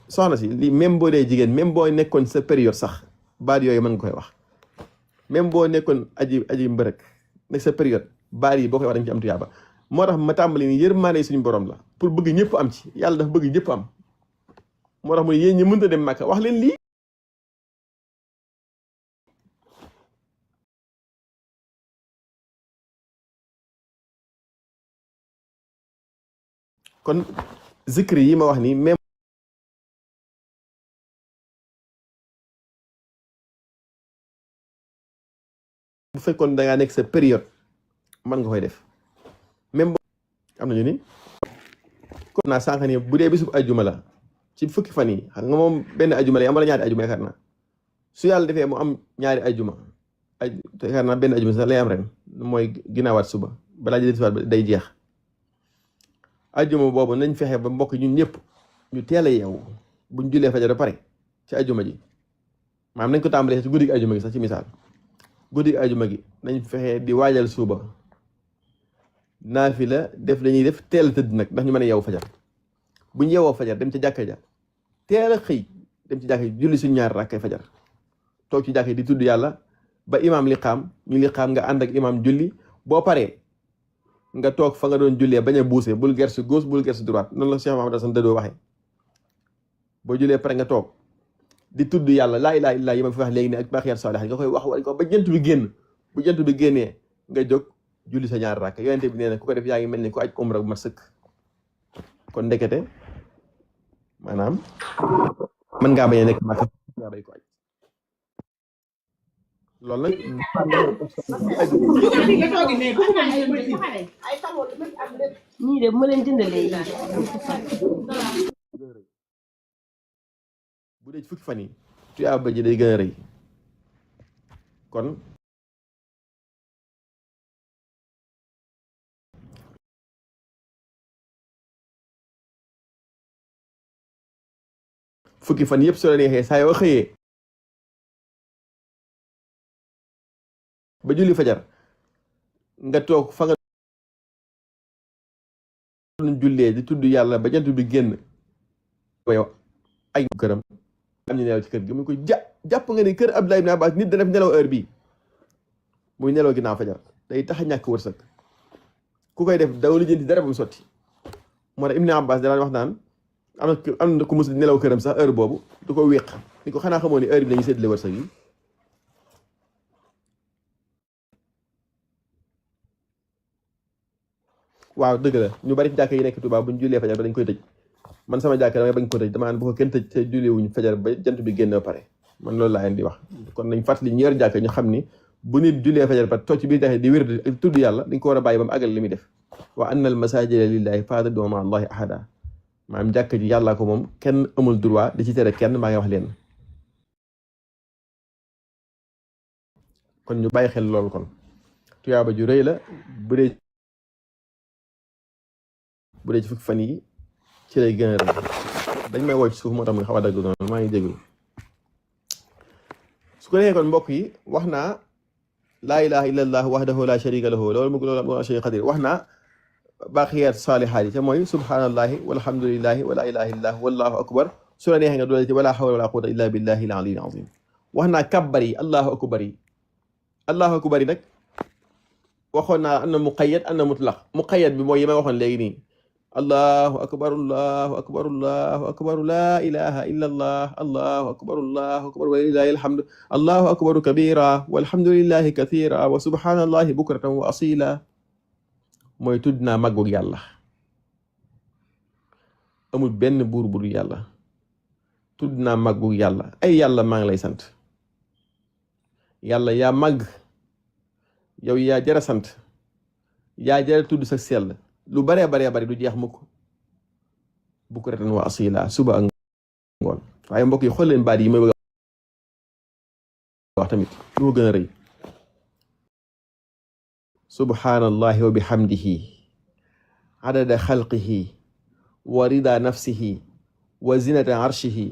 soxna si lii même boo dee jigéen même boo nekkoon sa période sax baat yooyu mën nga koy wax même boo nekkoon aji mbërëk nekk sa période baat yi boo koy wax dañ ci am tuyaaba moo tax ma tàmbali ni yërmaande suñu borom la pour bëgg ñëpp am ci yàlla dafa bëgg ñëpp am moo tax mu ne yéen ñi mënta dem Màkka wax leen lii kon zikri yi ma wax nii même bu fekkoon da ngaa nekk sa période mën nga koy def même am nañu ni kon naa sànq ni bu dee bisub ajjuma la ci fukki fan yi xam nga moom benn ajjuma la am wala ñaari ajjuma yaakaar naa su yàlla defee mu am ñaari ajjuma yaakaar naa benn ajjuma sax lay am ren mooy ginnaawaat suba balaa jëlee suba day jeex ajjuma boobu nañ fexe ba mbokk ñun ñëpp ñu teel a yeewu buñ julee fajar ba pare ci ajjuma ji maanaam nañ ko tàmbalee ci guddi ajjuma gi sax ci misaal guddi ajuma gi nañ fexe di waajal suba naafila def lañuy def teel a tëdd nag ndax ñu mën a yeewu fajar buñ yeewoo fajar dem ci jàkka ja teel a xëy dem ci jàkka ji julli suñ ñaar rakkay fajar toog ci jàkka di tudd yàlla ba imaam liqaam ñu liqaam nga ànd ak imaam julli boo paree nga toog fa nga doon jullee bañ a buuse bul gersu gauche bul gersu droite noonu la Cheikh Mahamad Hasan Dadoo waxee boo jullee pare nga toog di tudd yàlla laa ilaaha illallaah yi ma fi wax léegi ne ak baaxiyaat saalihaat nga koy wax wala ko ba jant bi génn bu jant bi génnee nga jóg julli sa ñaar rakk yonente bi nee na ku ko def yaa ngi mel ni ku aj umra bu mat sëkk kon ndekete maanaam mën ngaa bañ a nekk Màkka ngaa bay ko aj loolu nag ñii de ma leen jëndalee bu dee fukki fan yi tuyaaba ji day gën a rëy kon fukki fan yëpp soo la neexee saa yoo xëyee ba julli fajar nga toog fa nga doon jullee di tudd yàlla ba jant bi génn yow ay këram am ñu nelaw ci kër gi mu ko jàpp nga ni kër Abdullah ibn Abbas nit dana fi nelaw heure bii muy nelaw ginnaaw fajar day tax a ñàkk wërsëg ku koy def daw li jënti dara ba mu sotti moo tax Ibn Abbas daan wax naan am na ku mus di nelaw këram sax heure boobu du ko wéq ni ko xanaa xamoo ni heure bi lañuy séddale wërsëg yi waaw dëgg la ñu bari ci jàkk yi nekk Tuubaa bu ñu jullee fajar ba dañ koy tëj man sama jàkk damay bañ ko tëj damaa bu ko kenn tëj te julleewuñ fajar ba jant bi génn ba pare man loolu laa leen di wax kon nañ fàttali ñu yor jàkk ñu xam ni bu nit jullee fajar ba toog ci biir jàkk di wér tudd yàlla dañ ko war a bàyyi ba mu àggal li muy def wa anna al masajida lillahi fala tad'u ma'a allahi ahada maanaam jàkk ji yàllaa ko moom kenn amul droit di ci tere kenn maa ngi wax leen kon ñu bàyyi xel loolu kon tuyaaba ju rëy la bu dee ci fukki fan yi ci lay gën a rëy dañ may woo ci suuf moo tax muy xaw a dagg noonu maa ngi jégalu su ko defee kon mbokk yi wax naa laa ilaha illa allah wahdahu la sharika lahu loolu mu loolu shay qadir wax naa baaqiyaat saalihaat yi te mooy subhanallahi walhamdulillahi wala ilaha illallah wallahu akbar su la neexee nga doole ci wala hawla wala quwwata illa billahi al-aliyyil azim wax naa kabbar yi allahu akbar yi nag waxoon naa am na muqayyad am na mutlaq muqayyad bi mooy yi may waxoon léegi nii allahu akbar allahu akbar allahu akbar la ilaha illa allah allahu akbar wa lillahi alhamdu allahu akbar kabira walhamdulillahi kathira wa subhanallahi bukratan wa asila mooy tudd naa màggug yàlla amul benn buur bu dul yàlla tudd naa màggug yàlla ay yàlla maa ngi lay sant yàlla yaa màgg yow yaa jara sant yaa jara tudd sa sell lu baree baree bari du jeex mukk bukratan wa asila suba ak ngoon waaye mbokk yi xool leen baat yi may bëgg wax tamit lu ko gën a rëy subhanallahi wa bihamdihi adada xalqihi wa rida nafsihi wa zinata arshihi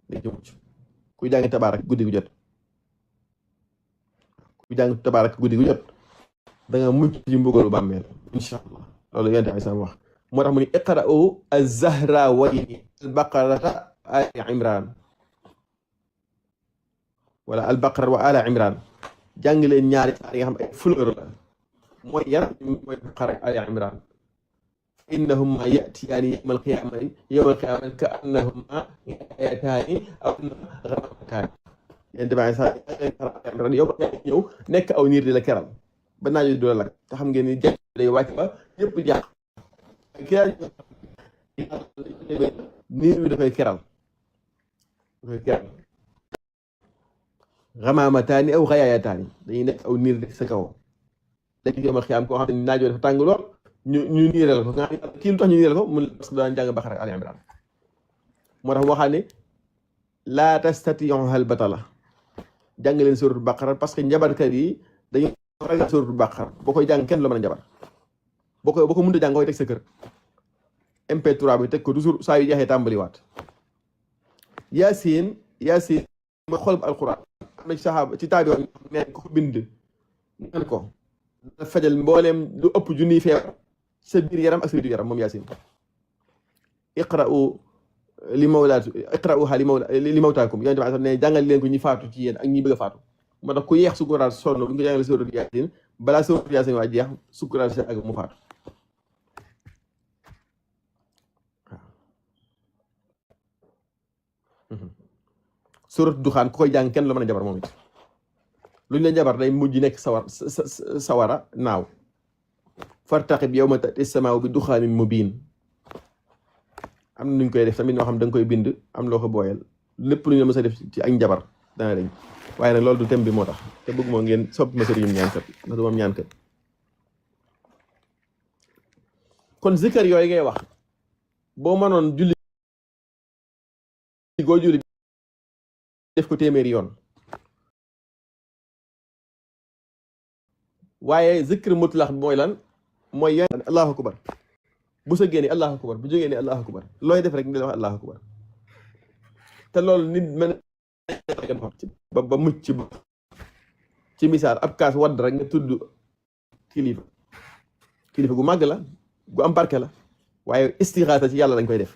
dañ ci mucc kuy jàng tabaarak guddi gu jot kuy jàng tabaarak guddi gu jot da nga mucc ci mbugalu bàmmeel insha allah loolu yonent bi sam wax moo tax mu ni iqra'u az-zahrawayni al-baqarata ali imran wala al-baqara wa ala imran jàng leen ñaari saar yi nga xam ay fleur la mooy yan mooy baqara ali imran innahuma ya'tiyaani yawmal qiyaamati ka'annahuma ayataani aw ghamamataani yonent bi sa yow ñëw nekk aw niir di la keral ba naaju du la lakk te xam ngeen ni jant day wàcc ba yëpp jàq niir bi dafay keral ghamamataani aw ghayaayataani dañuy nekk aw niir def sa kaw dañ yomal xiyaam koo xam ne naajoo dafa tàng lool ñu niiral ko nga kii lu tax ñu niiral ko mun parce que daan jàng Baqara ak Ali Imran moo tax waxaa ne laa tastati'uha al-batala jàng leen suratul Baqara parce que njabarkat yi dañu ragal suratul Baqara boo koy jàng kenn la mën a njabar boo ko mënut a jàng koy teg sa kër MP3 bi teg ko toujours saa yu jeexee tàmbaliwaat Yaasin mooy xolub alquran am na ci saxaaba ci taabi ne ko bind naan ko da fajal mbooleem lu ëpp junniy feebar sa biir yaram ak sa biir yaram moom Yaasin iqra'uha li mawtaakum yonent bi ne jàngal leen ko ñi faatu ci yéen ak ñi bëgg a faatu moo tax ku yeex sukuraat sonn bu ñu ko jàngalee suratul Yaasin balaa suratul Yaasin waa jeex sukuraat si ak mu faatu suratul Duxaan ku koy jàng kenn la mën a jabar moom it luñ la jabar day mujj nekk sawara naaw fartaqib yawma ta'ti as-samaa'u bi duxaanin mubiin am na nuñ koy def tamit ñoo xam da nga koy bind am loo ko booyal lépp lu ñu la mës a def ci ak njabar dana dañ waaye nag loolu du thème bi moo tax te bëgg moo ngeen soppi ma sëriñum ñaankat ndax du moom ñaankat kon zikkar yooyu ngay wax boo mënoon julli goo julli def ko téeméeri yoon waaye zikr mutlaq mooy lan mooy yoon allahu akbar bu sa génne allahu akbar bu jógee ne allahu akbar looy def rek ni wax allahu akbar te loolu nit mën ba mucc ci misaal ab kaas wadd rek nga tudd kilifa gu màgg la gu am barke la waaye istixaasa ci yàlla lañ koy def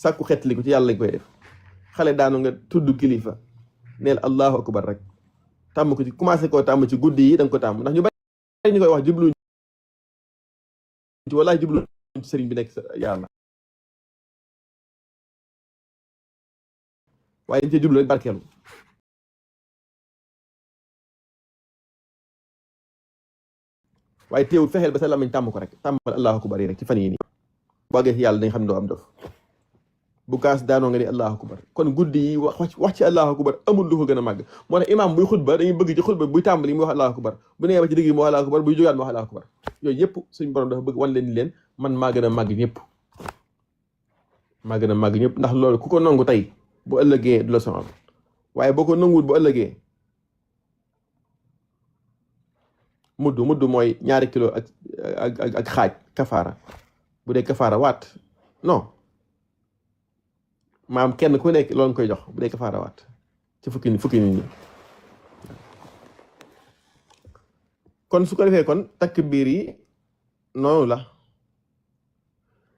sàkku xetli ko ci yàlla lañ koy def xale daanu nga tudd kilifa neel allahu akbar rek tàmm ko ci commencé koo tàmm ci guddi yi da nga ko tàmm ndax ñu bari ñu koy wax jublu ci wallahi jublu ci sëriñ bi nekk yàlla waaye ñu ci jublu rek barkeelu waaye teewul fexeel ba sa lamañ tàmm ko rek tàmmal allahu akbar yi rek ci fan yi nii boo àggee ci yàlla dañ xam ne doo am dof bu kaas daanoo nga ni allahu akbar kon guddi yi wax ci allahu akbar amul lu ko gën a màgg moo tax imaam buy xutba dañuy bëgg ci xutba buy tàmbali mu wax allahu akbar bu nee ba ci digg mu wax allahu akbar buy jógaat mu wax allahu akbar yooyu yëpp suñu borom dafa bëgg wan leen ni leen man maa gën a màgg ñëpp ndax loolu ku ko nangu tey bu ëllëgee du la sonal waaye boo ko nanguwul bu ëllëgee mudd mooy ñaari kilo ak xaaj kafaara bu dee kafaara waat non maam kenn ku nekk loolu koy jox bu dee kafaara waat ci fukki nit ñi kon su ko defee kon takk biir yi noonu la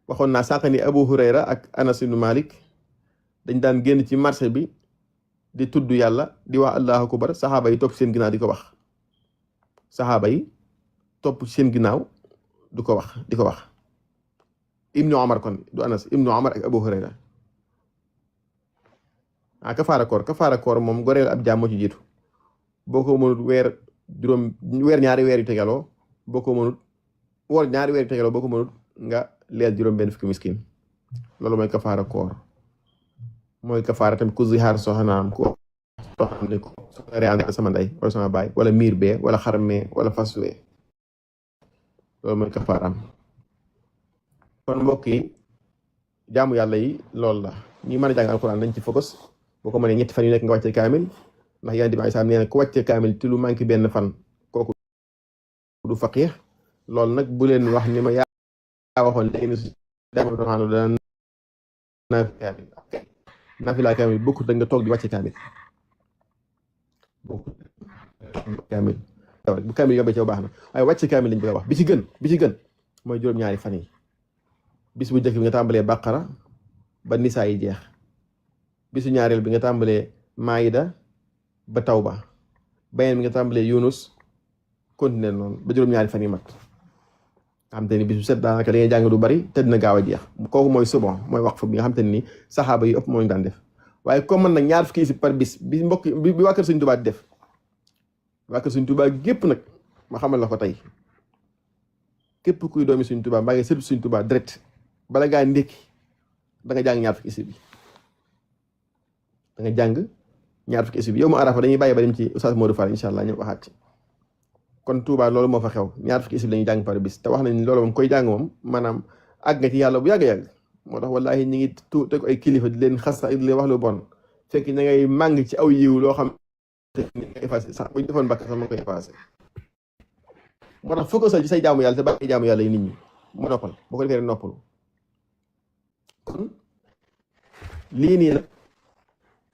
waxoon naa sànq ni Abu Hurayra ak Anas ibn Malik dañ daan génn ci marché bi di tudd yàlla di wax allahu akbar saxaaba yi topp seen ginnaaw di ko wax di ko wax Ibnu Omar kon du Anas Ibnu Omar ak Abu Hurayra kafaara koor moom goreel ab jaam moo ci jiitu boo ko mënut weer ñaari weer yu tegaloo boo ko mënut woor ñaari weer yu tegaloo boo ko mënut nga leel juróom benn fukki miskin loolu mooy kafaara koor mooy kafaara tamit ku zihaar soxnaam ku soxnaam ne ko soxna ànd sama ndey wala sama baay wala miir bee wala xarmee wala faswee loolu mooy kafaaraam kon mbokk yi jaamu yàlla yi loolu la ñi mën a jàng alquran nañ ci focus boo ko mënee ñetti fan yu nekk nga wàcce kaamil ndax yonent bi sallallahu alayhi wasallam nee na ku wàcce kaamil te lu manqué benn fan kooku du faqih loolu nag bu leen wax ni ma yaa waxoon léegi ni su dama doxaanu dana na kaamil naafila kaamil bokkut da nga toog di wàcce kaamil bokkut kaamil bu kaamil yombee ci yow baax na waaye wàcce kaamil lañ bëgg a wax bi ci gën mooy juróom-ñaari fan yi bis bu njëkk bi nga tàmbalee baqara ba nisaa yi jeex bisu ñaareel bi nga tàmbalee maayida ba tawba beneen bi nga tàmbalee yunus continuer noonu ba juróom-ñaari fan yi mat nga xam te ni bis bu set daanaka da ngay jàng du bari te dina gaaw a jeex kooku mooy subon mooy waqf bi nga xam te ni saxaaba yi ëpp moo ñu daan def waaye comme man nag ñaar fukki isib par bis bi mbokk bi waa kër Sëñ Tuubaa di def waa kër Sëñ Tuubaa gépp nag ma xamal la ko tey képp kuy doomi Sëñ Tuubaa mbaa ngi sëtu Sëñ Tuubaa direct bala ngaa ndékki da nga jàng ñaar fukki isib bi da nga jàng ñaar fukki isib bi yow mu arafa dañuy bàyyi ba dem ci Oustaz Modou Fall incha allah ñu waxaat ci kon Touba loolu moo fa xew ñaar fukki isib lañuy jàng par bis te wax nañ loolu moom koy jàng moom maanaam àgg nga ci yàlla bu yàgg-yàgg moo tax wallahi ñi ngi te ko ay kilifa di leen xas di leen wax lu bon fekk na ngay màng ci aw yiw loo xam ne effacé sax bu ñu defoon bakka sax mën koy effacé moo tax focusal ci say jaamu yàlla te bàyyi jaamu yàlla yi nit ñi mu noppal boo ko defee rek noppalu kon lii nii nag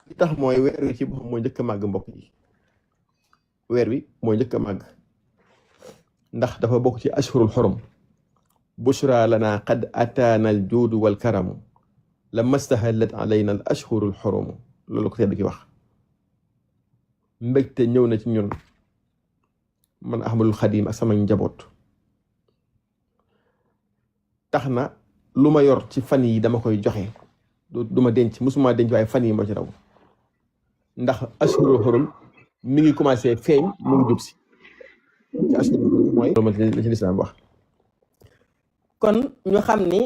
li tax mooy weer wi ci boppam mooy njëkk a màgg mbokk yi weer wi mooy njëkk a màgg ndax dafa bokk ci ashhurul xurum bushra lana qad ataana al juudu wal karamu lamma stahallat alayna al ashhurul xurum loolu ko tedd ki wax mbégte ñëw na ci ñun man ahmadul xadim ak sama njaboot tax na lu ma yor ci fan yi dama koy joxe du ma denc musuma denc waaye fan yi moo ci raw ndax ashhurul xurum mi ngi commencé feeñ mu ngi jub si ci ashhurul xurum mooy la ci lislaam wax kon ñu xam ni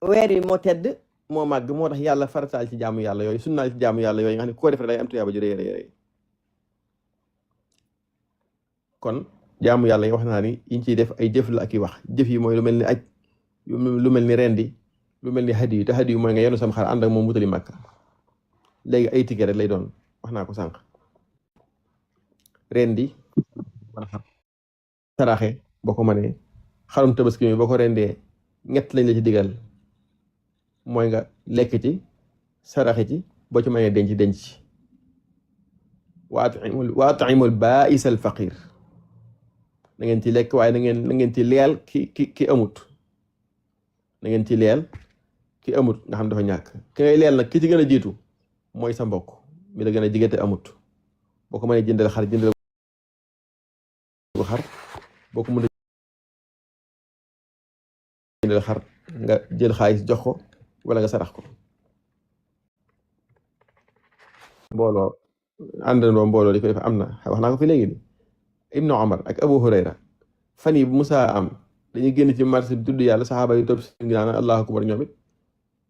weer wi moo tedd moo màgg moo tax yàlla farataal ci jaamu yàlla yooyu sunnaal ci jaamu yàlla yooyu nga xam ne koo def rek day am tuyaaba ju rëy rëy kon jaamu yàlla yi wax naa ni yiñ ciy def ay jëf la ak i wax jëf yi mooy lu mel ni aj lu mel ni rendi lu mel ni hadi yu te hadi yu mooy nga yenu sam xar ànd ak moom wutali màkka léegi ay ticket rek lay doon wax naa ko sànq rendi saraxe boo ko mënee xarum tabaski mi boo ko rendee ñett lañ la ci digal mooy nga lekk ci saraxe ci boo ci mënee denc wa atimul baa'is al faqir na ngeen ci lekk waaye na ngeen ci leel ki amut na ngeen ci leel ki amut nga xam dafa ñàkk ki ngay leel nag ki ci gën a jiitu mooy sa mbokk mi la gën a jigéen te amut boo ko mënee jëndal xar boo ko mën jëndal xar nga jël xaalis jox ko wala nga sarax ko mbooloo di ko def am na wax naa ko fi léegi ni Ibnu Omar ak Abu Hurayra fan yi bu musaa am dañuy génn ci marché bi tudd yàlla saxaaba yi topp si ngi naan allahu akbar ñoom it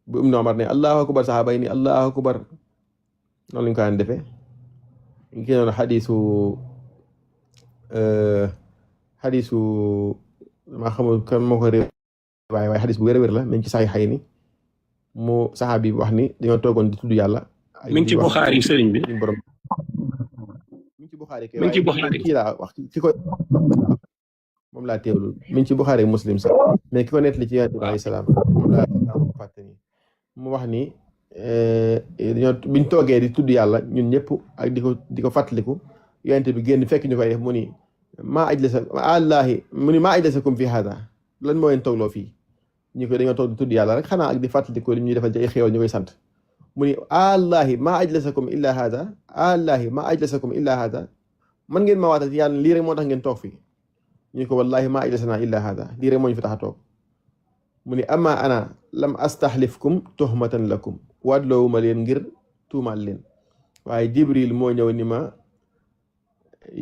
bu Ibnu Omar ne allahu akbar saxaaba yi ni allahu akbar noonu lañu ko daan defee ngi noonu xadiisu maa xamul kan moo ko réew waaye xadiis bu wér-wér la mi ngi ci sax xay ni mu saxaabi bi wax ni dañoo toogoon di tudd yàlla mi ngi ci Buxaari sëriñ bi borom mi ngi ci Buxaari mi ngi ci Buxaari kii laa wax ki ko moom laa teewlu mi ngi ci Buxaari Muslim sax mais ki ko nettali ci Yonent bi alayhi salaam moom laa fàtte ni mu wax ni dañoo biñ toogee di tudd yàlla ñun ñëpp ak di ko fàttaliku Yonent bi génn fekk ñu koy def mu ni maa ajlasakum fi hada lan moo leen toogloo fii ñu ko dañoo toog di tudd yàlla rek xanaa ak di fàttaliku li ñuy defal ci ay xéewal ñu koy sant mu ni maa ajlasakum illa hada man ngeen ma waatal ci yàlla lii rek moo tax ngeen toog fii ñu ko wallahi maa ajlasana illa hada lii rek moo ñu fi tax a toog mu ni amma ana lam astaxlifkum tuhmatan lakum waadloowuma leen ngir tuumaal leen waaye Jibril moo ñëw ni ma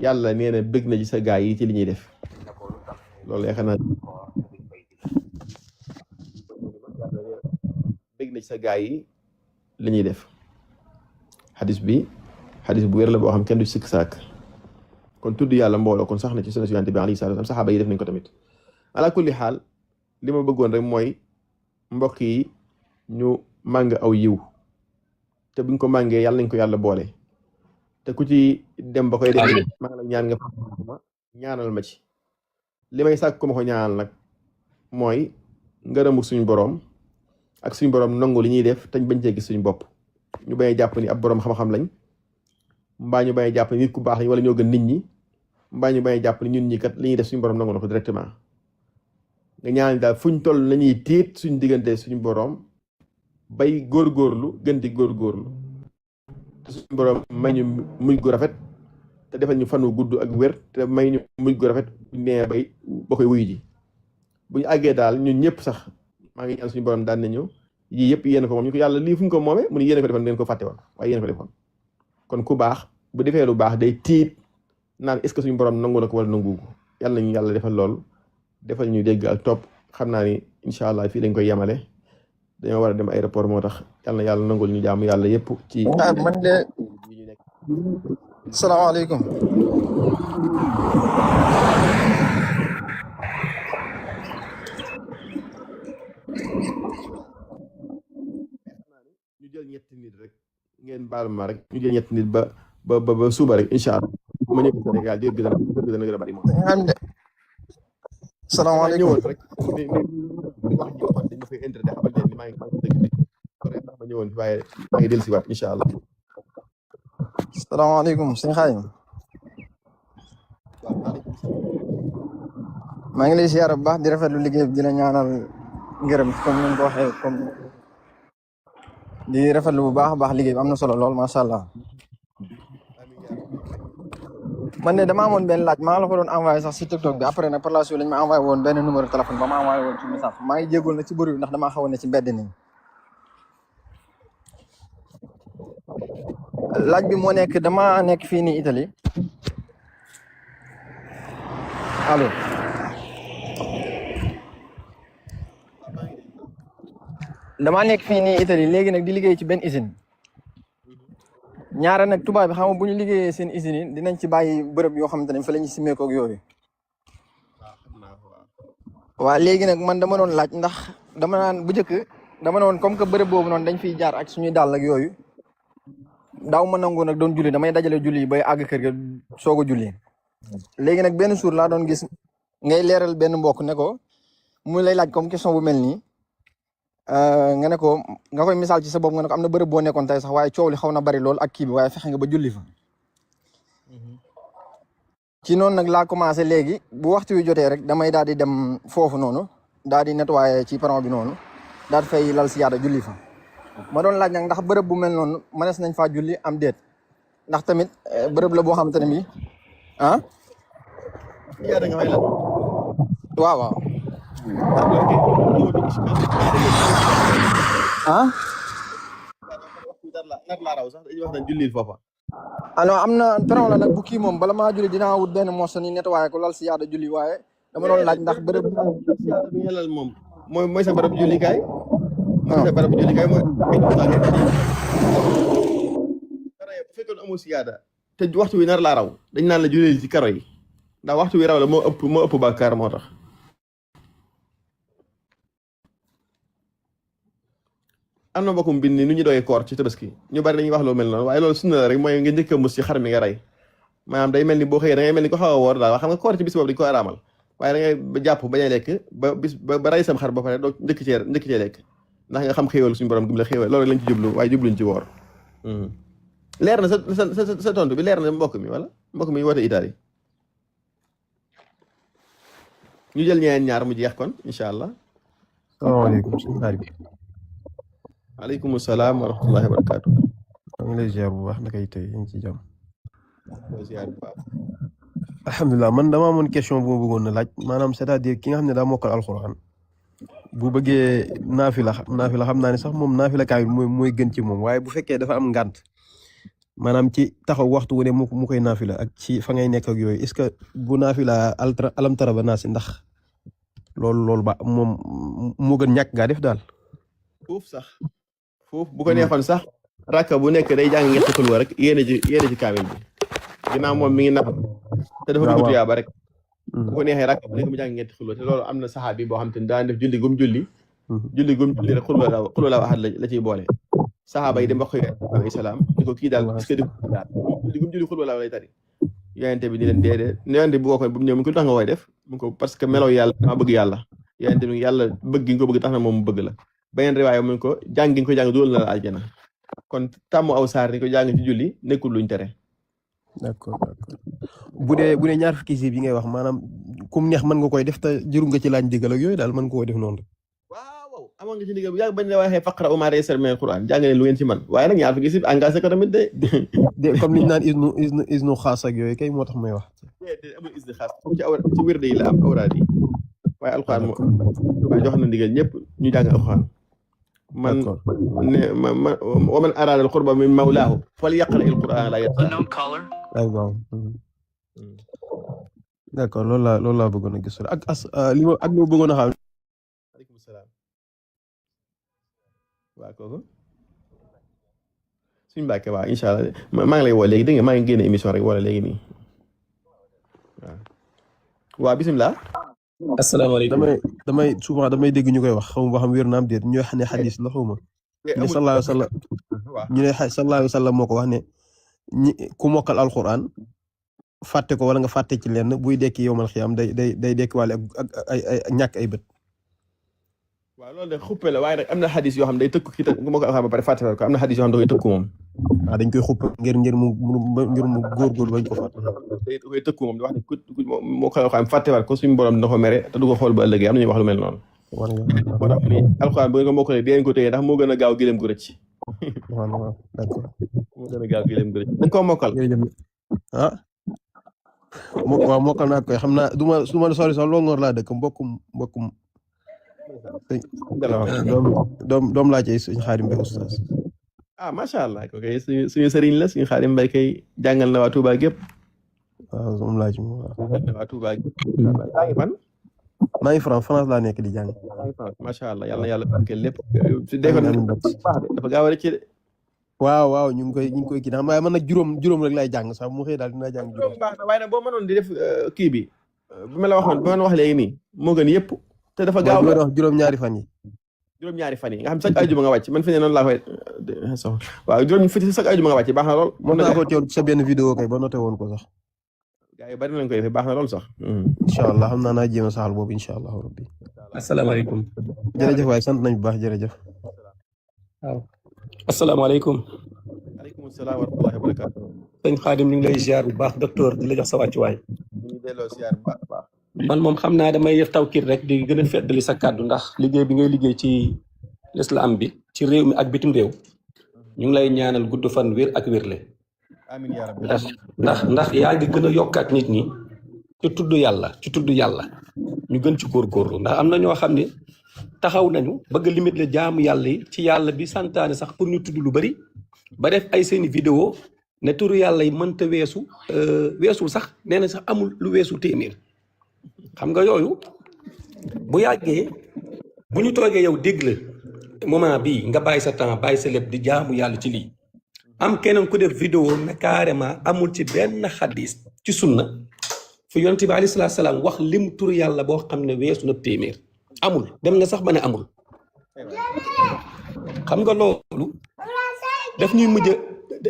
yàlla nee na bëgg na ci sa gaay yi ci li ñuy def loolu yaakaar naa bëgg na ci sa gaay yi li ñuy def xadis bu wér la boo xam kenn du sikk saak kon tudd yàlla mbooloo kon sax na ci sunna Yonent bi alayhi salaam saxaaba yi def nañ ko tamit ala kulli xaal li ma bëggoon rek mooy mbokk yi ñu màng aw yiw te buñ ko màngee yàlla nañ ko yàlla boole te ku ci dem ba koy def maa ngi la ñaan nga ma ñaanal ma ci li may sàkk ko ma ko ñaanal nag mooy ngërëmu suñu boroom ak suñu borom nangu li ñuy def tañ bañ cee gis suñu bopp ñu bañ a jàpp ni ab borom xam-xam lañ mbaa ñu bañ a jàpp ni nit ku baax lañ wala ñoo gën nit ñi mbaa ñu bañ a jàpp ni ñun ñi kat li ñuy def suñu borom nangu na ko directement nga ñaan daal fuñ toll nañuy tiit suñu diggante suñu borom bay góorgóorlu gën di góorgóorlu te suñu borom may ñu mujj gu rafet te defal ñu fan wu gudd ak wér te may ñu mujj gu rafet buñ nee bay ba koy wuyu ji bu ñu àggee daal ñun ñëpp sax maa ngi ñaan suñu borom daan nañu yii yëpp yéen ko moom ñu ko yàlla lii fu ñu ko moomee mu ne yéen ko defoon ngeen ko fàtte woon waaye yéen ko defoon kon ku baax bu defee lu baax day tiit naan est-ce que suñu borom nangu na ko wala nangu ko yàlla nañu yàlla defal lool defal ñu dégg ak topp xam naa ni incha allah fii lañ koy yemale dañoo war a dem aéroport moo tax yàlla na yàlla nangul ñu jaamu yàlla yëpp ci man de salaamaaleykum ñu jël ñetti nit rek ngeen baal ma rek ñu jël ñetti nit ba suba rek incha allah ma ñëw Sénégal dégg dana gën a bari moom salaamaaleykum ñëwoon rek ni wax ji waxoon dañ ma fay intérêt xamal leen ni maa ngi dëgg bi correct ma ñëwoon waaye maa ngi dellu si waat incha allah salaamaaleykum sëñ Xaadim maa ngi lay siyaare bu baax di rafetlu liggéey bi dina ñaanal ngërëm comme ni nga ko waxee comme di rafetlu bu baax a baax liggéey bi am na solo lool macha allah man de dama amoon benn laaj maa la ko doon envoyé sax si TikTok bi après nag par la suite lañ ma envoyé woon benn numéro téléphone ba ma envoyé woon ci message maa ngi jégool na ci bëri ndax damaa xawoon ne ci mbedd nii laaj bi moo nekk dama nekk fii nii Italie allo damaa nekk fii nii Italie léegi nag di liggéey ci benn usine ñaare nag tubaab bi xam nga bu ñu liggéeyee seen usine yi dinañ ci bàyyi bërëb yoo xamante ne fa la ñu simmeekoo ak yooyu waaw léegi nag man dama doon laaj ndax dama naan bu njëkk dama ne woon comme que bërëb boobu noonu dañ fiy jaar ak suñuy dàll ak yooyu daaw ma nangu nag doon julli damay dajale julli yi bay àgg kër ga soog a julli léegi nag benn suur laa doon gis ngay leeral benn mbokk ne ko mu lay laaj comme question bu mel nii nga ne ko nga koy misaal ci sa bopp nga ne ko am na bërëb boo nekkoon tey sax waaye coow li xaw na bari lool ak kii bi waaye fexe nga ba julli fa ci noonu nag laa commencé léegi bu waxtu wi jotee rek damay daal di dem foofu noonu daal di nettoyer ci peron bi noonu daal di fay lal si yaada julli fa ma doon laaj nag ndax bërëb bu mel noonu mënees nañ faa julli am déet ndax tamit bërëb la boo xamante ne bii ah. yaada nga fay lal waaw waaw. ah. nar laa raw sax dañuy wax naan jullil foofa. alors am na peron la nag bu kii moom bala maa julli dinaa wut benn morceau ni nettoyé ko lal si yaada julli waaye dama doon laaj ndax bërëb bi nga lal moom mooy sa bërëb jullikaay. mooy sa bërëb jullikaay mooy. bu fekkoon amoo si yaada te waxtu wi nar laa raw dañ naan la jullil ci karo yi ndax waxtu wi raw la moo ëpp bàkkaar moo tax. am na mbokkum bind ni nu ñu doyee koor ci tabaski ñu bari dañuy wax loo mel noonu waaye loolu sunna la rek mooy nga njëkk a mus ci xar mi nga rey maanaam day mel ni boo xëyee da ngay mel ni ko xaw a woor daal xam nga koor ci bis boobu dañu ko araamal waaye da ngay jàpp bañ a lekk ba rey sam xar ba pare doo njëkk cee lekk ndax nga xam xéewal suñu borom gi la xéewal loolu lañ ci jublu waaye jubluñ ci woor leer na sa tontu bi leer na mbokk mi wala mbokk mi woote Italie ñu jël ñeneen ñaar mu jeex kon incha allah. salaamaaleykum sëñ Xaadim. waaleykum salaam wa rahmatullahi wa barakaatu. maa ngi lay ziar bu baax naka tey ñu ngi ci jàmm. ziar bu baax. alhamdulilah man dama amoon question bu ma bëggoon na laaj maanaam c'est-à-dire ki nga xam ne daa mokkal alxuraan bu bëggee naafila xam naa ne sax moom naafila kaay mooy gën ci moom waaye bu fekkee dafa am ngànt maanaam ci taxaw waxtu wu ne mu koy naafila ak ci fa ngay nekk ak yooyu est-ce que bu naafila alam tara ba naa si ndax loolu ba moom moo gën ñàkk gaa def daal. foofu sax. foofu bu ko neexoon sax rakka bu nekk day jàng ñetti xulwa rek yéene ci kaamil bi ginnaaw moom mi ngi nafar te dafa dugg tuyaaba rek bu ko neexee rakka bu nekk mu jàng ñetti xulwa te loolu am na saxaabi boo xam te ne daan def julli gum julli rek xulwa la ahad la ciy boole saxaaba yi dem wax ko alayhi salaam di ko kii daal est-ce que julli gum julli xulwa la lay tari yonente bi ni leen déedéet yonente bi waxoon bu mu ñëw mu ko tax nga koy def mu ko parce que melaw yàlla dama bëgg yàlla yonente bi yàlla bëgg nga ko bëgg tax na moom mu bëgg la beneen riwaaya mu ko jàng gi nga ko jàng dugal na la aljana kon tàmm aw saar ni ko jàng ci julli nekkul luñ tere. d'accord bu dee ñaar fukki si bi ngay wax maanaam kum neex mën nga koy def te jëru nga ci laaj ndigal ak yooyu daal mën nga koo def noonu rek. waaw amoon nga ci ndigal bu yàgg bañ la waxee faqra maa tayassara mina al-Qur'an jàng leen lu ngeen ci man waaye nag ñaar fukki si engagé ko tamit de comme liñ naan isnu xaas ak yooyu kay moo tax may wax. amul isni xaas comme ci wérde yi la am awraad yi waaye alxuraan moom jox na ndigal ñëpp ñu jàng alxuraan man ne wa man araada al qurba min mawlaahu falyaqra al qur'aan la yatsa waaw d'accord loolu laa bëggoon a gis ak li ma bëggoon a xam. aleykum salaam waaw kooku suñu mbàkke waaw incha allah maa ngi lay woo léegi dégg nga maa ngi génne émission rek wala léegi nii waaw bisimilah. asalaamaaleykum damay dégg ñu koy wax xaw ma ba xam wér na am déet ñu wax ne xadis la xaw ma ne sallallahu alayhi wa sallam ñu ne sallallahu alayhi wa sallam moo ko wax ne ku mokkal alquran fàtte ko wala nga fàtte ci lenn buy dekki yowmal xiyaam day dekki wàlle ak ay ñàkk ay bët. waaw loolu de xuppe la waaye nag am na xadis yoo xam day tëkku ki ku mokkal alquran ba pare fàtte ko am na xadis yoo xam da koy tëkku moom. waaw dañ koy xuppe ngir mu góorgóorlu bañ ko fàtte. day koy tëkku moom di wax ne ku mokkal alquran fàttewaat ko suñu borom dina ko mere te du ko xool ba ëllëgee am na ñuy wax lu mel noonu. moo tax ni alquran bu ngeen ko mokkalee dinañ ko téye ndax moo gën a gaaw gëlëm gu rëcc. waaw d'accord. moo gën a gaaw gëlëm gu rëcc dañ koo mokkal. ah waaw mokkal naa koy xam naa du ma sori sax Longoor laa dëkk mbokkum doom laa ci suñu Xaadim Mbay oustaz. ah macha allah kooku suñu sëriñ la suñu Xaadim Mbay kay jàngal na waa Touba gépp. waaw moom laa ci moom waaw. waa Touba gépp. maa ngi fan. maa ngi France laa nekk di jàng. macha allah yal na yàlla barkeel lépp. su dee ko dafa gaaw a rëcc de. waaw ñu ngi koy kii xam waaye man nag juróom rek lay jàng sax mu xëy daal dinaa jàng juróom. baax na waaye nag boo mënoon di def kii bi bi ma la waxoon bi ma wax léegi nii moo gën yëpp. te dafa gaaw a wax juróom-ñaari fan yi. juróom-ñaari fan yi nga xam chaque ajuma nga wàcc man fi ne noonu laa koy waaw chaque ajuma nga wàcc baax na lool. mën naa ko teewul sa benn vidéo kay ba noté woon ko sax. gaa yi bari nañ koy defee baax na lool sax. incha allah xam naa jéem a saxal boobu incha allah rabbi. asalaamaaleykum. jërëjëf waay sant nañ bu baax jërëjëf. waaw. asalaamaaleykum. aleykum salaam wa rahmatullahi wa barakaatu. sëñ Xaadim ñu ngi lay ziar bu baax docteur di la jox sa wàccuwaay. ñu ngi delloo ziar bu baax a baax. man moom xam naa damay def tawkiir rek di gën a feddali sa kàddu ndax liggéey bi ngay liggéey ci l'islam bi ci réew mi ak bitim réew ñu ngi lay ñaanal gudd fan wér ak wérle. amiin yaa rabbi. ndax yaa ngi gën a yokkaat nit ñi ci tudd yàlla ñu gën ci góorgóorlu ndax am na ñoo xam ne taxaw nañu bëgg a limite le jaamu yàlla yi ci yàlla bi santaane sax pour ñu tudd lu bari ba def ay seeni vidéo ne turu yàlla yi mënta weesul sax nee na sax amul lu weesu téeméer. xam nga yooyu bu yàggee bu ñu toogee yow dégg la moment bii nga bàyyi sa temps bàyyi sa lépp di jaamu yàlla ci lii am keneen ku def vidéo ne carrément amul ci benn xadis ci sunna fu yonent bi alayhi salaatu salaam wax lim tur yàlla boo xam ne weesu na téeméer amul dem na sax ba ne amul. xam nga loolu daf ñuy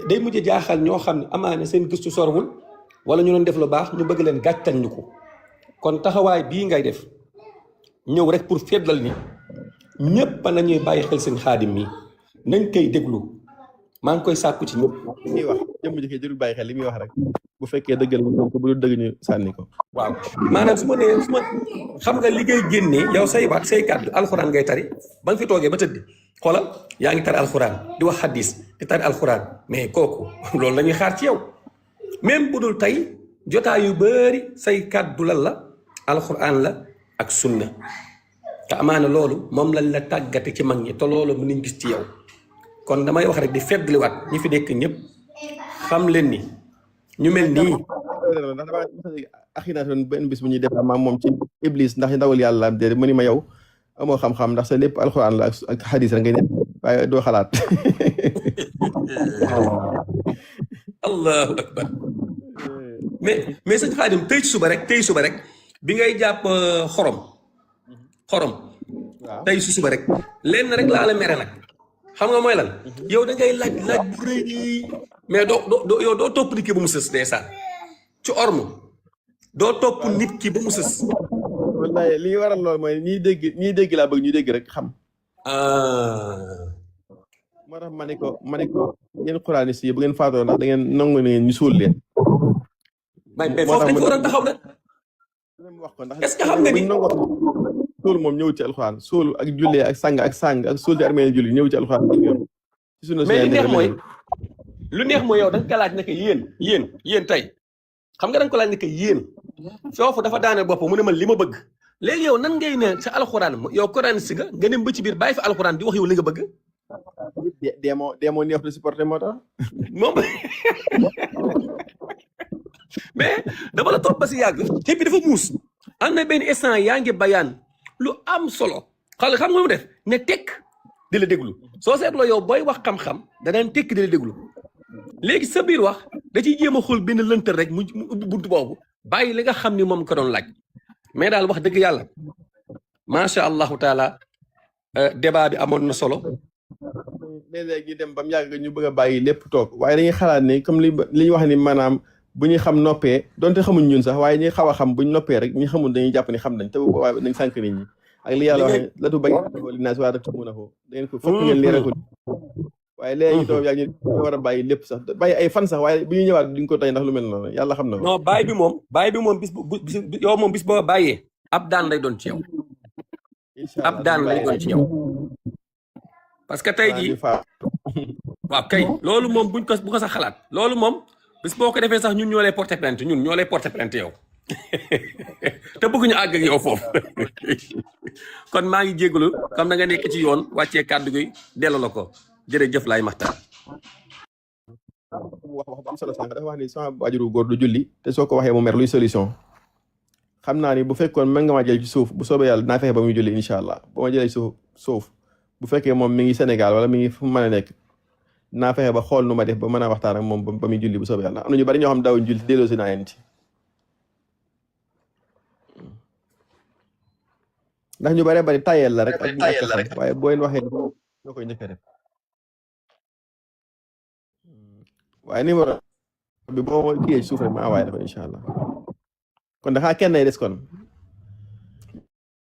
day mujj jaaxal ñoo xam ne amaane seen gëstu sorwul wala ñu doon def lu baax ñu bëgg leen gàccal ñu ko. kon taxawaay bii ngay def ñëw rek pour feddal ni ñëpp nañuy bàyyi xel seen Xaadim mi nañ koy déglu maa ngi koy sàkku ci ñëpp. li muy wax jëmm ji jërul bàyyi xel li muy wax rek bu fekkee dëggal ñu ko bu dul dëgg ñu sànni ko. waaw maanaam su ma xam nga li ngay génnee yow say baat say kàddu alxuraan ngay tari ba nga fi toogee ba tëdd xoolal yaa ngi tari alxuraan di wax xadis di tari alxuraan mais kooku loolu la ñuy xaar ci yow même bu dul tey jotaay yu bari say kàddu lan la. alxuraan la ak sunna te amaana loolu moom lañ la tàggate ci mag ñi te loolu mën nañ gis ci yow kon damay wax rek di feddliwaat ñi fi nekk ñëpp xam leen ni ñu mel nii. ndax damaa axinaat woon benn bis bu ñuy def maam moom ci iblis ndax ndawal yàlla am déedéet mu ni ma yow amoo xam-xam ndax sa lépp alxuraan la ak xadis rek ngay ne waaye doo xalaat. allahu akbar mais sëñ Xaadim tey suba rek. bi ngay jàpp xorom tey su suba rek lenn rek laa la mere nag xam nga mooy lan yow da ngay laaj bu rëy mais yow doo topp nit ki ba mu sës ndeysaan ci orme doo topp nit ki ba mu sës. wallaay li waral lool mooy ñiy dégg laa bëgg ñu dégg rek xam ah moo tax ma ne ko yéen xuraaniste yi bu ngeen faatoo ndax da ngeen nangu ne ñu suul leen mais moo foofu tax dañ fa war a taxaw nag mu wax ko ndax est-ce que xam nga bu ni ñu nangoo suul moom ñëwut ci alxuraan suul ak jullee ak sang ak suul ci armée julli ñëw ci alxuraan ci sunna mais li neex mooy ñëw. lu neex mooy yow da nga ko laaj ne que yéen tey xam nga da nga ko laaj ne que yéen foofu dafa daane bopp mu ne man li ma bëgg léegi yow nan ngay ne sa alxuraan yow Quran si nga dem ba ci biir bàyyi fa alxuraan di wax yow li nga bëgg deemoo neex de supporté moo tax moom mais dama la topp ba si yàgg te bi dafa muus am na benn instant yaa ngi bayaan lu am solo xam nga mu def ne tekk di la déglu soo seetloo yow booy wax xam-xam danaan tekk di la déglu léegi sa biir wax da ciy jéem a xool benn lëntër rek mu ubbi buntu boobu bàyyi li nga xam ni moom ko doon laaj mais daal wax dëgg yàlla macha allahu taala débat bi amoon na solo. léeg-léeg ñu dem ba mu yàgg ñu bëgg a bàyyi lépp toog waaye dañuy xalaat ni comme li ñu wax ni maanaam bu ñuy xam noppee donte xamuñ ñun sax waaye ñuy xaw a xam buñ noppee rek ñi xamul dañuy jàpp ni xam nañ te bu boobaa dañ sànq nit ñi ak li yàlla wax ne la tu bay li naas waa def mun a ko da ngeen ko fokk ngeen leeral ko waaye léegi ñu toog yàgg ñu war a bàyyi lépp sax bàyyi ay fan sax waaye bu ñuy ñëwaat duñ ko tey ndax lu mel noonu yàlla xam na ko non bàyyi bi moom bis yow moom bis boo bàyyee ab daan lay doon ci yow ab daan lay doon ci yow parce que tey jii waaw kay loolu moom bu ko sax xalaat loolu moom bis boo ko defee sax ñun ñoo lay porter plainte yow te bëgguñu àgg ak yow foofu kon maa ngi jégalu comme na nga nekk ci yoon wàccee kàddu gi delloo la ko jërëjëf laay maxtaan wax bu am solo sànq dafa wax ni sama waajuru góor du julli te soo ko waxee mu mer luy solution xam naa ni bu fekkoon mën nga maa jël ci suuf bu soobee yàlla dinaa fexe ba muy julli incha allah ba ma jëlee suuf bu fekkee moom mi ngi Sénégal wala mi ngi fu mu mën a nekk naa fexe ba xool nu ma def ba mën a waxtaan ak moom ba muy julli bu soobee yàlla am na ñu bari ñoo xam daawuñ julli delloo si naa leen ci ndax ñu bari bari tayel la rek ak ñàkk xam waaye boo leen waxee ñoo koy njëkk a def waaye numéro bi boo kiyee ci suuf rek ma envoyé la ko incha allah kon dafa kenn nay des kon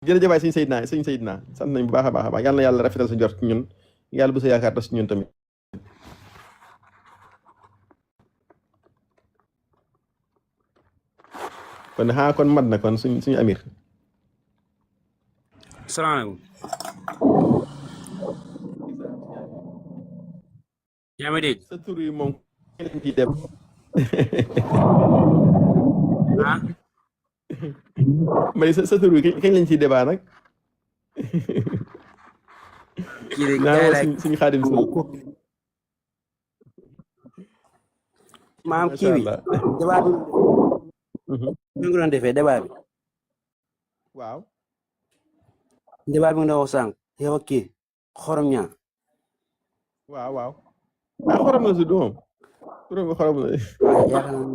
jërëjëf waay sëñ Seydina sant nañ bu baax a baax yàlla na yàlla rafetal sa njort ci ñun yàlla bu sa yaakaar tas ci ñun tamit kon kon mat na kon suñu amir salaamaaleykum yaa ma dégg sa tur yi moom lañ ciy dem ah mais sa tur yi kañ lañ ciy débat nag kii de naa gars yi woo laaj suñu xaadim si maam kii bi débat bi ñu ngi doon defee débat bi waaw débat bi nga doon wax sànq yow ak kii xorom ñaar waaw ah xorom la tudd moom turam bi xorom la waaw yaakaar naa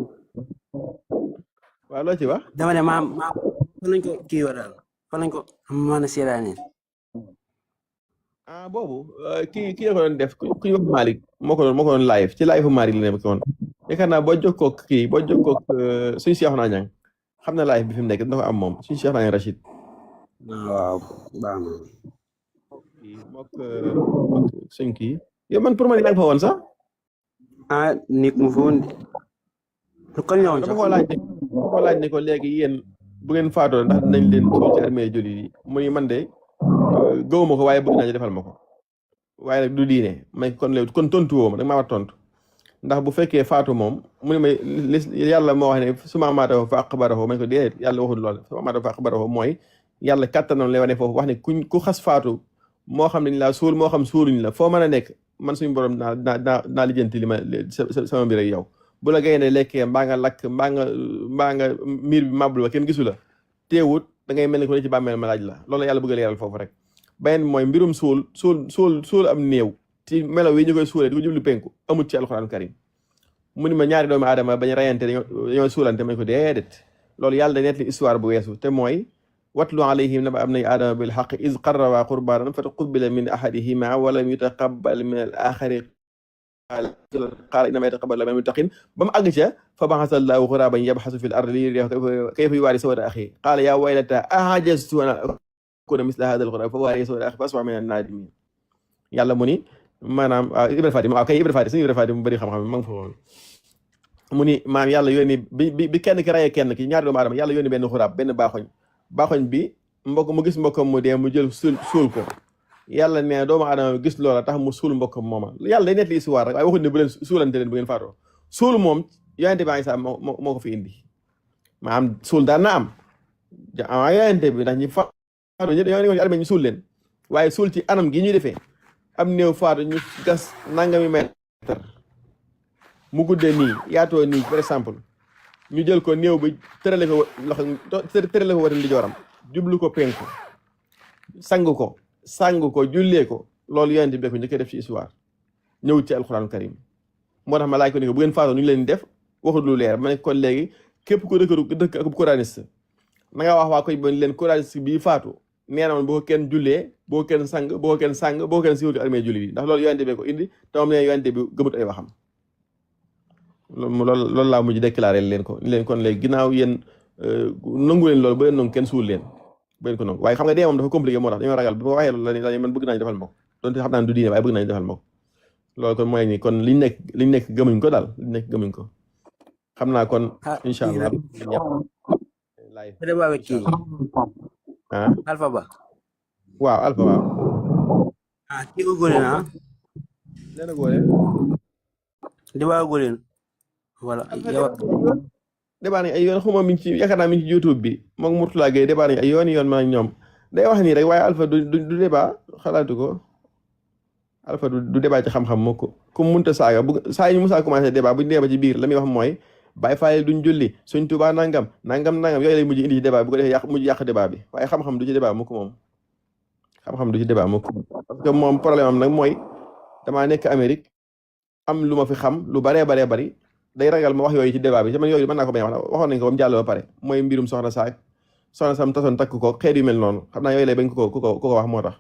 waaw loo ci wax dama ne maam fan lañ ko kii wa daal fan lañ ko mën a seetaanee ah boobu kii la ko doon def ku ñu wax Malick moo ko doon live ci live Malick la nekk woon yaakaar naa boo jokkoo suñu Cheikh naa ñang xam na live bi fi mu nekk dafa am moom suñu Cheikh naa ñang Rachid waaw baax na kii mook suñ kii yow man pour man yaa ngi fa woon sax ah nit mu fa woon lu ko ñëwoon dama sax ko laaj ne ko léegi yéen bu ngeen faatoo ndax dinañ leen suul ci armée jullit yi mu ni man de gëwuma ko waaye bëgg naa ñu defal ma ko waaye nag du diine may kon léegi kon tontu woo ma da nga maa war tontu ndax bu fekkee faatu moom mu ne ma yàlla moo wax ne su ma amaatoo fa aqbarahu ma ne ko déedéet yàlla waxul lool su ma amaatoo fa aqbarahu mooy yàlla kattanam lay wane foofu wax ne ku xas faatu moo xam ne laa suul moo xam suuluñ la foo mën a nekk man suñu borom naa lijjanti li ma sama mbir ak yow bu la gaynde lekkee mbaa nga lakk mbaa nga miir bi màbbul ba kenn gisu la teewut da ngay mel ni ko ne ci bàmmeel ma laaj la loolu yàlla bëgg a leeral foofu rek beneen mooy mbirum suul am néew ci melo wi ñu koy suulee di ko jublu penku amut ci alxuraan karim mu ni ma ñaari doomu aadama bañ rayante dañoo suulante ma ne ko déedéet loolu yàlla da nettali histoire bu weesu te mooy watlu alayhim naba abnay aadama bil haqq iz qarraba qurbanan fa taqabbala min ahadihima wa lam yutaqabbal min al axari qaala innamaa yataqabbalu minal muttaqiin ba mu àgg ca fa ba'atha Allaahu ghuraaban yabhasu fil ardi liyuriyahu kayfa yuwaari saw'ata axiihi qaala yaa waylataa a'ajaztu an yakuna misla hada alquran fa waari soo ak faswa min an-nadimin yàlla mu ni maanaam Ibra Faty waaw kay Ibra Faty suñu Ibra Faty mu bëri xam-xam ma nga fa woon mu ni maam yàlla yónni bi kenn ki rayee kenn ki ñaari doomu aadama yàlla yónni benn xuraab benn baaxoñ bi mu gis mbokkam mu dee mu jël suul ko yàlla ne doomu aadama gis loola tax mu suul mbokkam mooma yàlla day net li histoire rek waaye waxuñ ne bu leen suulante leen bu ngeen faatoo suul moom yonente bi Isa moo ko fi indi maanaam suul daan na am yonente bi ndax ñi faatu ñi dañoo nekkoon ci armée ñu suul leen waaye suul ci anam gi ñuy defee am néew faatu ñu gas nangami mètre mu guddee nii yaatoo nii par exemple ñu jël ko néew bi tërale ko loxo tërale ko wata ndijooram jublu ko penku sang ko jullee ko loolu yonente bi ko njëkk def ci histoire ñëw ci alxuraan karim moo tax ma laaj ko ni ko bu ngeen faatoo nu ñu leen def waxut lu leer ma ne kon léegi képp ko dëkk ak coraniste na nga wax waa koy ba leen coraniste bii faatu nee na woon boo ko kenn jullee boo ko kenn sang boo ko kenn siiwal ci armée julli bi ndax loolu yonente bi ko indi te moom ne yonente bi gëmut ay waxam loolu laa mujj déclaré leen ko ni leen kon léegi ginnaaw yéen nangu leen loolu ba leen nangu kenn suul leen ba leen ko nangu waaye xam nga dee moom dafa compliqué moo tax dañoo ragal bi ma waxee loolu la man bëgg naa ñu defal ma ko donte xam naa du diine waaye bëgg naa ñu defal ma ko loolu kon mooy ni kon liñ nekk gëmuñ ko daal liñ nekk gëmuñ ko xam naa kon incha allah Alpha Ba waaw Alpha waaw kiko golen lena golen diwa golen voilà débat nañ ay yoon xuma mi ngi ci yaakaar naa mi ngi ci YouTube bi moom Mourtala Gueye débat nañ ay yoon ma ñoom day wax nii rek waaye Alpha du débat xalaatu ko Alpha du débat ci xam-xam moo ko ku munta saaga saa ñu musaa commencé débat bu ñu dee ba ci biir la muy wax mooy Baay Faal duñ julli Sëñ Tuubaa nangam yooyu lay mujj indi ci débat bu ko defee mujj yàq débat bi waaye xam-xam du ci débat mu ko moom xam-xam du ci débat mu ko parce que moom problème am nag mooy damaa nekk Amérique am lu ma fi xam lu baree bari day ragal ma wax yooyu ci débat bi ci man yooyu mën naa ko bañ a wax waxoon nañ ko ba mu jàll ba pare mooy mbirum soxna sam tasoon takk ko xeet yu mel noonu xam naa yooyu lay bañ ko wax moo tax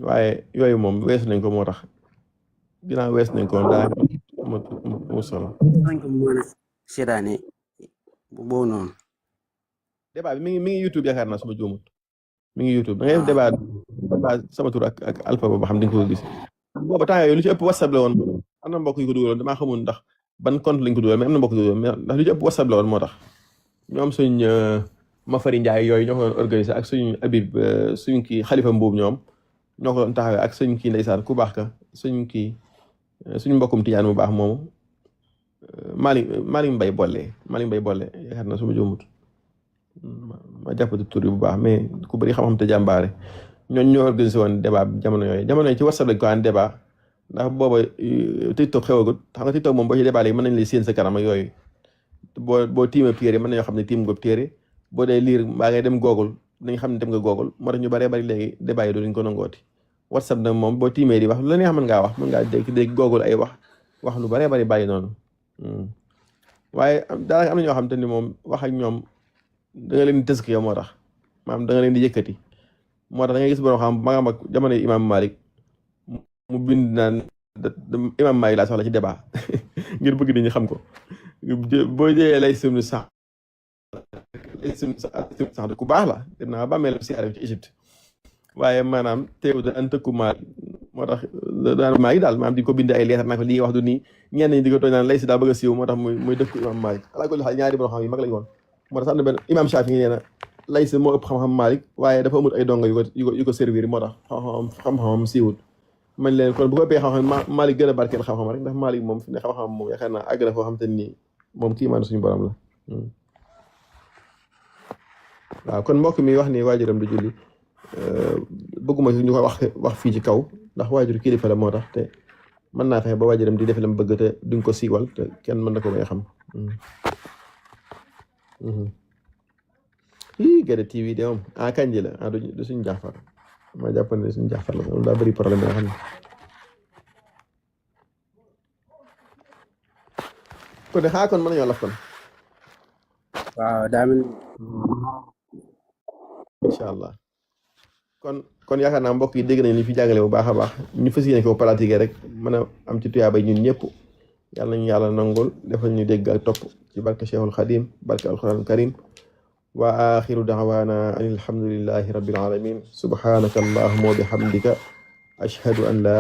waaye yooyu moom weesu nañ ko moo tax ginnaaw weesu nañ ko daa mu solo nañ ko mën a seetaane boobu noonu débat bi mi ngi YouTube yaakaar naa suma juumut mi ngi YouTube da ngay def débat sama tur ak Alpha ba xam di nga ko gis booba temps yooyu lu ci ëpp WhatsApp la woon am na mbokk yu ko dugaloon damaa xamul ndax ban compte lañ ko dugal mais am na mbokk yu ko dugal ndax lu ci ëpp WhatsApp la woon moo tax ñoom suñ Mafari Ndiaye yooyu ñoo ko doon organisé ak suñ Habib suñ kii Xalifa Mbuub ñoom ñoo ko doon taxawee ak suñ kii ndeysaan ku baax ka suñ mbokkum Tijaan mu baax moomu Malick Mbaye Bolle yaakaar naa su ma juumut ma jàppati tur bu baax mais ku bëri xam-xam te jàmbaare ñooñu ñoo organisé woon débat jamono yooyu ci WhatsApp lañ ko an débat ndax booba TikTok xewagut xam nga TikTok moom boo ci débat léegi mën nañ lay séen sa kanam ak yooyu boo tiima téere mën nañoo xam ne tiim nga téere boo dee liir mbaa ngay dem Google dañ xam ne dem nga Google moo tax ñu bëree bëri léegi débat yi doo dañ ko nangooti WhatsApp nag moom boo tiimee di wax lu la neex mën ngaa wax mën ngaa dégg Google ay wax lu bëree bëri bàyyi noonu waaye daanaka am na ñoo xam te ni moom wax ak ñoom da nga leen di tësk moo tax maanaam da nga leen di yëkkati moo tax da ngay gis borom xam ma mag jamono Imam Malik mu bind naan Imam Malik laa soxla ci débat ngir bëgg nit ñi xam ko boo jëlee lay sum sax ku baax la dem naa bàmmeel si arab ci Égypte waaye maanaam teew da an tëkku Malik moo tax daan Malik daal maanaam di ko bind ay leetar naa ko lii wax du nii ñenn ñi di ko tooñ naan lay si daa bëgg a siiw moo tax muy dëkku Imam Malik alaa kulli xaal ñaari borom xam yi mag lañu woon moo tax sax na benn Imam Shafi nee na lay si moo ëpp xam-xam Malik waaye dafa amul ay donga yu ko servir moo tax xam-xamam siiwul man leen kon bu ko ëppee xam-xam Malik gën a barkeel xam-xam rek ndax Malik moom fi ne xam-xam moom yaakaar naa àgg na foo xam te nii moom kii maanaam suñu borom la waaw kon mbokk mi wax ni waajuram du julli bëgguma ñu ko wax fii ci kaw ndax waajur kilifa la moo tax te mën naa fexe ba waajuram di def la mu bëgg te duñ ko siiwal te kenn mën na ko may xam Gede TV de moom kanji la du suñu Jaafar ma jàpp ne suñu Jaafar la moom daa bëri problème bi nga xam ne kon de kon mën nañoo laf kon waaw daa mel incha allah kon yaakaar naa mbokk yi dégg nañ li fi jàngale bu baax a baax ñu fas yéene ko pratiquer rek mën a am ci tuyaabay ñun ñëpp yàlla nañu yàlla nangul defal ñu dégg ak topp ci barke Cheikhul Khadim barke alquran karim wa axiru da'wana anil hamdulillahi rabbil alamin subhanaka allahumma wa bihamdika ashhadu an la